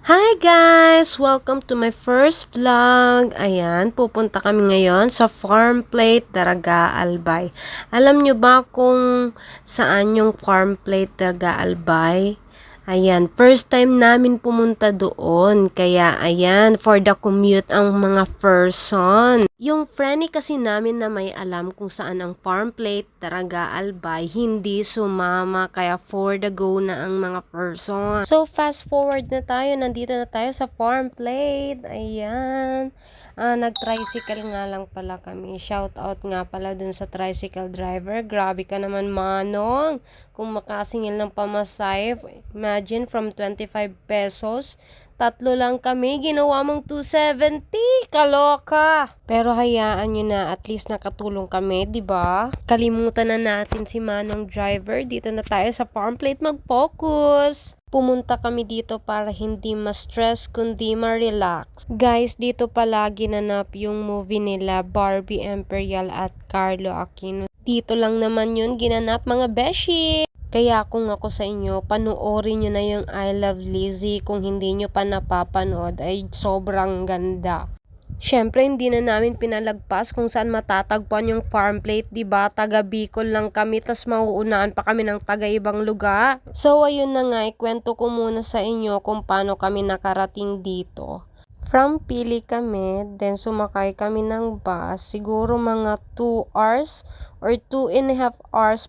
Hi guys! Welcome to my first vlog. Ayan, pupunta kami ngayon sa Farm Plate Daraga Albay. Alam nyo ba kung saan yung Farm Plate Daraga Albay? Ayan, first time namin pumunta doon. Kaya ayan, for the commute ang mga person. Yung friendly kasi namin na may alam kung saan ang Farm Plate Daraga Albay, hindi sumama. Kaya for the go na ang mga person. So fast forward na tayo, nandito na tayo sa Farm Plate. Ayan. Nag-tricycle nga lang pala kami. Shout out nga pala dun sa tricycle driver. Grabe ka naman, Manong. Kung makasingil ng pamasahe, imagine from 25 pesos, tatlo lang kami, ginawa mong 270. Kaloka. Pero hayaan nyo na, at least nakatulong kami, di ba? Kalimutan na natin si Manong driver. Dito na tayo sa Farm Plate mag-focus. Pumunta kami dito para hindi ma-stress kundi ma-relax. Guys, dito pala ginanap yung movie nila Barbie Imperial at Carlo Aquino. Dito lang naman yun ginanap, mga beshi. Kaya kung ako sa inyo, panoorin nyo na yung I Love Lizzie. Kung hindi nyo pa napapanood, ay sobrang ganda. Syempre, hindi na namin pinalagpas kung saan matatagpuan yung Farm Plate, diba? Taga Bicol lang kami, tas mauunaan pa kami ng taga ibang lugar. So, ayun na nga, ikwento ko muna sa inyo kung paano kami nakarating dito. From Pili kami, then sumakay kami ng bus, siguro mga 2 hours or 2.5 hours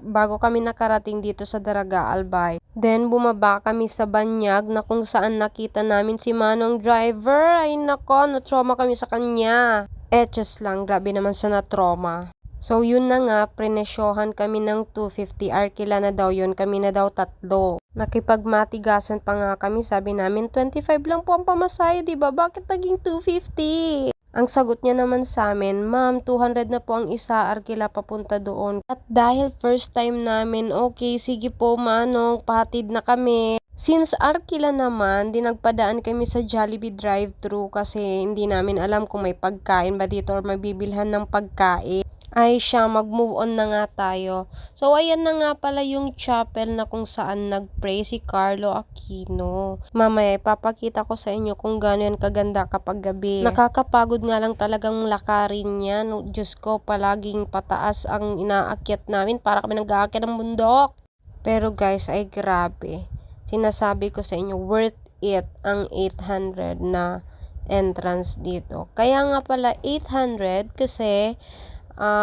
bago kami nakarating dito sa Daraga Albay. Then bumaba kami sa Banyag na kung saan nakita namin si Manong driver. Ay nako, na-trauma kami sa kanya. Just lang, grabe naman sa na-trauma. So yun na nga, prenesyohan kami ng 250. Arkila na daw yun, kami na daw tatlo. Nakipagmatigasan pa nga kami, sabi namin 25 lang po ang pamasahe, diba? Bakit naging 250? Ang sagot niya naman sa amin, ma'am, 200 na po ang isa, Arkila papunta doon. At dahil first time namin, okay, sige po Manong, pahatid na kami. Since Arkila naman, nagpadaan kami sa Jollibee drive-thru kasi hindi namin alam kung may pagkain ba dito or mabibilhan ng pagkain. Ay siya, mag-move on na nga tayo. So, ayan na nga pala yung chapel na kung saan nag-pray si Carlo Aquino. Mamaya, ipapakita ko sa inyo kung gaano yan kaganda kapag gabi. Nakakapagod nga lang talagang lakarin yan. Diyos ko, palaging pataas ang inaakyat namin para kami nag-aakyat ng bundok. Pero guys, ay grabe. Sinasabi ko sa inyo, worth it ang 800 na entrance dito. Kaya nga pala 800 kasi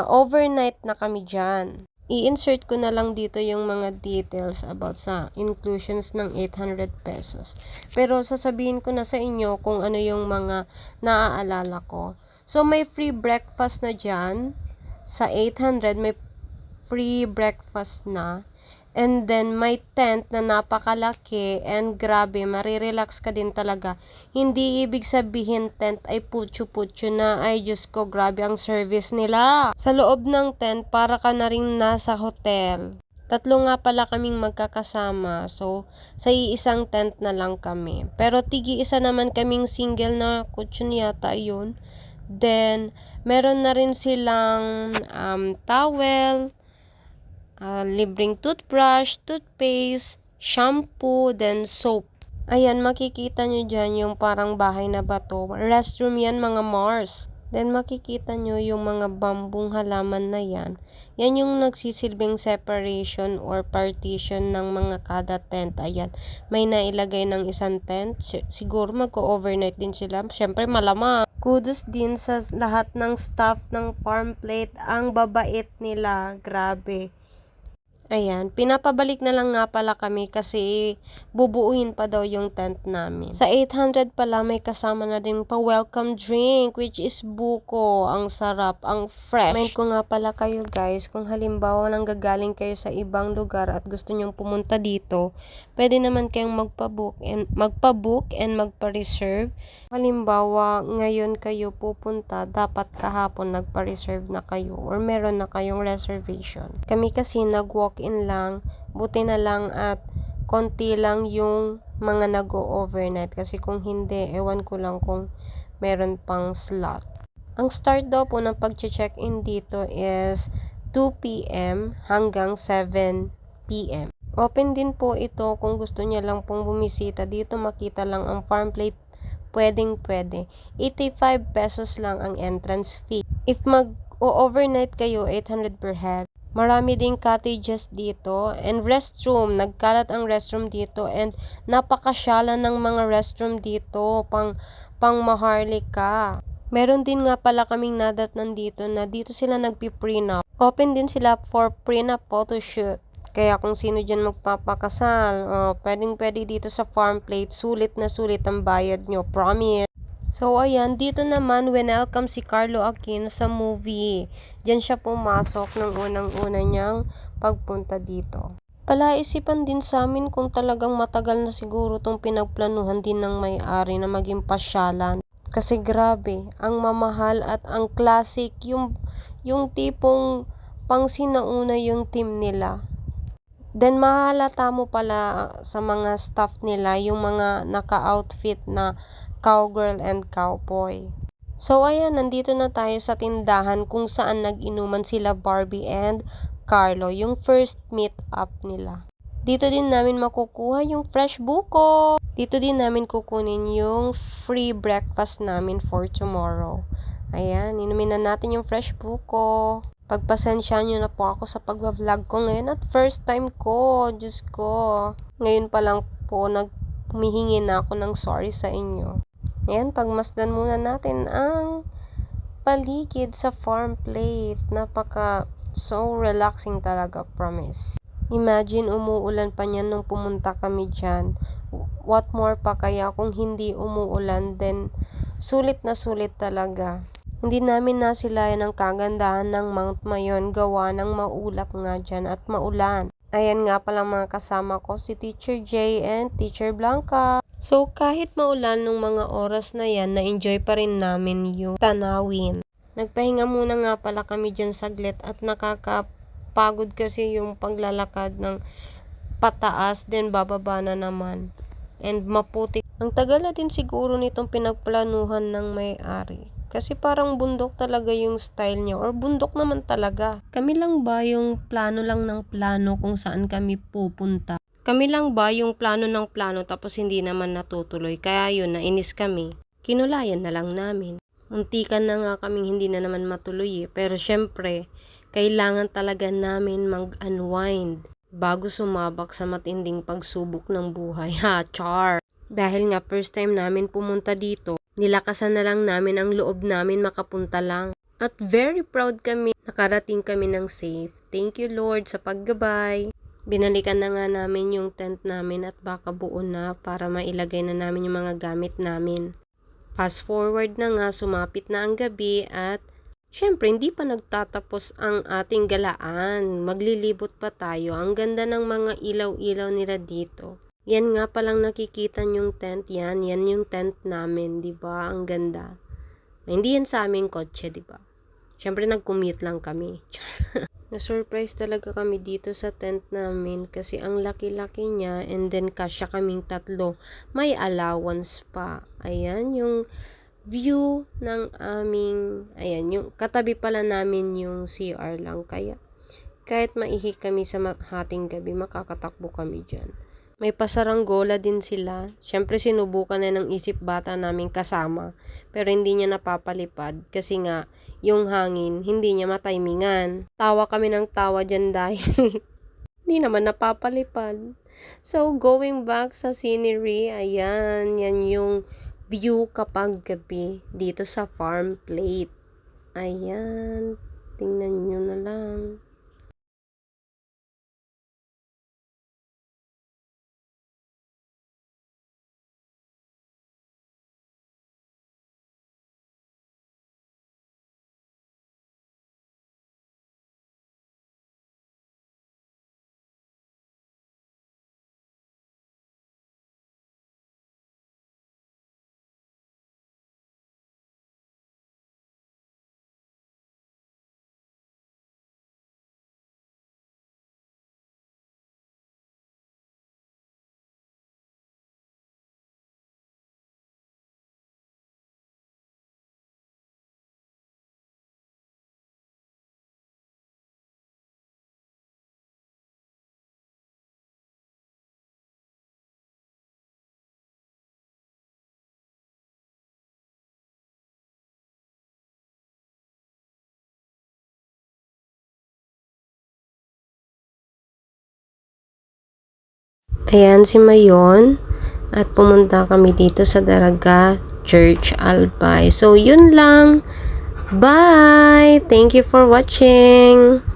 overnight na kami dyan. I-insert ko na lang dito yung mga details about sa inclusions ng 800 pesos. Pero sasabihin ko na sa inyo kung ano yung mga naaalala ko. So may free breakfast na dyan. Sa 800 may free breakfast na. And then, may tent na napakalaki and grabe, marirelax ka din talaga. Hindi ibig sabihin tent ay putyo-putyo na, ay Diyos ko, grabe ang service nila. Sa loob ng tent, para ka na rin nasa hotel. Tatlo nga pala kaming magkakasama, so sa iisang tent na lang kami. Pero tigi-isa naman kaming single na kutsyon yata yun. Then, meron na rin silang towel, libreng toothbrush, toothpaste, shampoo, then soap. Ayan, makikita nyo dyan yung parang bahay na bato. Restroom yan, mga Mars. Then makikita nyo yung mga bambong halaman na yan. Yan yung nagsisilbing separation or partition ng mga kada tent. Ayan, may nailagay ng isang tent. Siguro mag-overnight din sila. Siyempre malamang. Kudos din sa lahat ng staff ng Farm Plate. Ang babait nila. Grabe. Ayan, pinapabalik na lang nga pala kami kasi bubuuin pa daw yung tent namin. Sa 800 pala may kasama na din pa welcome drink which is buko. Ang sarap, ang fresh. Mind ko nga pala kayo guys, kung halimbawa nanggagaling kayo sa ibang lugar at gusto nyong pumunta dito, pwede naman kayong magpa-book and magpa-reserve. Halimbawa, ngayon kayo pupunta, dapat kahapon nagpa-reserve na kayo or meron na kayong reservation. Kami kasi nag-walk-in lang, buti na lang at konti lang yung mga nag-overnight kasi kung hindi, ewan ko lang kung meron pang slot. Ang start daw po ng pag-check-in dito is 2 p.m. hanggang 7 p.m. Open din po ito kung gusto niya lang pong bumisita. Dito makita lang ang farm plate. Pwedeng-pwede. 85 pesos lang ang entrance fee. If mag-overnight kayo, 800 per head. Marami ding cottages dito and restroom. Nagkalat ang restroom dito and napakasyalan ng mga restroom dito pang maharlika. Meron din nga pala kaming nadatnan dito na dito sila nagpi-prenup. Open din sila for prenup photoshoot. Kaya kung sino dyan magpapakasal, pwedeng-pwede dito sa farm plate, sulit na sulit ang bayad nyo, promise. So, ayan, dito naman, welcome si Carlo Aquino sa movie. Diyan siya pumasok ng unang-una niyang pagpunta dito. Palaisipan din sa amin kung talagang matagal na siguro tong pinagplanuhan din ng may-ari na maging pasyalan. Kasi grabe, ang mamahal at ang classic, yung tipong pang sinauna yung team nila. Then mahalata mo pala sa mga staff nila yung mga naka-outfit na cowgirl and cowboy. So ayan, nandito na tayo sa tindahan kung saan nag-inuman sila Barbie and Carlo, yung first meet up nila. Dito din namin makukuha yung fresh buko. Dito din namin kukunin yung free breakfast namin for tomorrow. Ayan, inumin na natin yung fresh buko. Pagpasensyahan nyo na po ako sa pagbablog ko ngayon at first time ko, Diyos ko. Ngayon pa lang po humihingi na ako ng sorry sa inyo. Ayan, pagmasdan muna natin ang paligid sa farm plate. So relaxing talaga, promise. Imagine umuulan pa niyan nung pumunta kami dyan. What more pa kaya kung hindi umuulan, then sulit na sulit talaga. Hindi namin nasilayan ang kagandahan ng Mount Mayon gawa ng maulap nga dyan at maulan. Ayan nga palang mga kasama ko, si Teacher J and Teacher Blanca. So kahit maulan nung mga oras na yan, na-enjoy pa rin namin yung tanawin. Nagpahinga muna nga pala kami dyan saglit at nakakapagod kasi yung paglalakad ng pataas, then bababa na naman. And maputik. Ang tagal na din siguro nitong pinagplanuhan ng may-ari. Kasi parang bundok talaga yung style niya. Or bundok naman talaga. Kami lang ba yung plano lang ng plano kung saan kami pupunta? Kami lang ba yung plano ng plano tapos hindi naman natutuloy? Kaya yun, nainis kami. Kinulayan na lang namin. Muntikan na nga kaming hindi na naman matuloy eh. Pero syempre, kailangan talaga namin mag-unwind bago sumabak sa matinding pagsubok ng buhay. Ha, char! Dahil nga first time namin pumunta dito, nilakasan na lang namin ang loob namin makapunta lang. At very proud kami, nakarating kami ng safe. Thank you Lord sa paggabay. Binalikan na nga namin yung tent namin at baka buo na para mailagay na namin yung mga gamit namin. Fast forward na nga, sumapit na ang gabi at syempre, hindi pa nagtatapos ang ating galaan. Maglilibot pa tayo. Ang ganda ng mga ilaw-ilaw nila dito. Yan nga palang nakikita yung tent. Yan yung tent namin, di ba? Ang ganda. Hindi yan sa aming kotse, di ba? Syempre, nag-commute lang kami. Na-surprise talaga kami dito sa tent namin kasi ang laki-laki niya and then kasya kaming tatlo. May allowance pa. Ayan, yung view ng aming, ayan, yung katabi pala namin yung CR lang. Kaya, kahit maihi kami sa hating gabi, makakatakbo kami dyan. May pasaranggola din sila. Siyempre, sinubukan na ng isip bata namin kasama. Pero hindi niya napapalipad. Kasi nga, yung hangin, hindi niya matimingan. Tawa kami ng tawa dyan dahil hindi naman napapalipad. So, going back sa scenery, ayan, yan yung view kapag gabi dito sa farm plate. Ayan, tingnan nyo na lang. Ayan si Mayon. At pumunta kami dito sa Daraga Church Albay. So, yun lang. Bye! Thank you for watching!